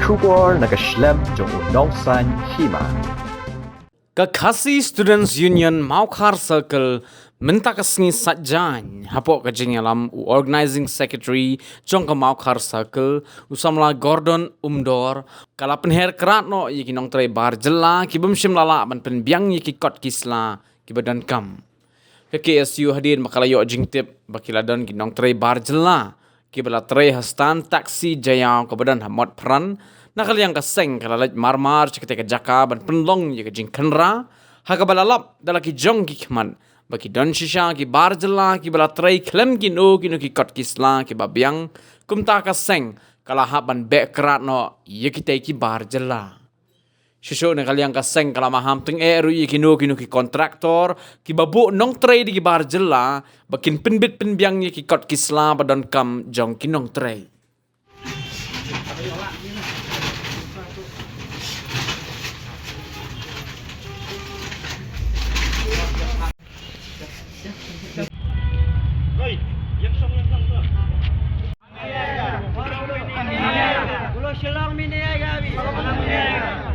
Shubor nakaslem jong unongsan hima. Kakasi Students Union Maukar Circle minta kesini sajan hapok kajing alam Organizing Secretary jong ke Maukar Circle usamla Gordon Umdor kala penher keratno yiki nong tray bar jela ki bumshim lala ban penbiang yiki kot kisla ki badan kam ke KSU hadir makalayo jing tip bakiladon ki nong tray bar jela ki bala tray hastan taksi jaya ke badan hamot pran nakal yang kaseng kalalaj marmar cekete jaka ban penlong yiki jing kenra haga balalap dalaki jong ki kman baki don shisha ki bar jela ki bala tray klem ki no ki kot kisla ki babiang kumta kaseng kala haban be keratno yiki te ki bar jela Shisho ne kaliang kaseng kala maham tung eru yiki no ki kontraktor ki babu nong tray di ki bar jela bakin penbit penbiang yiki kot kisla badan kam jong ki nong tray Pulau Selang mini ya gabi. 270.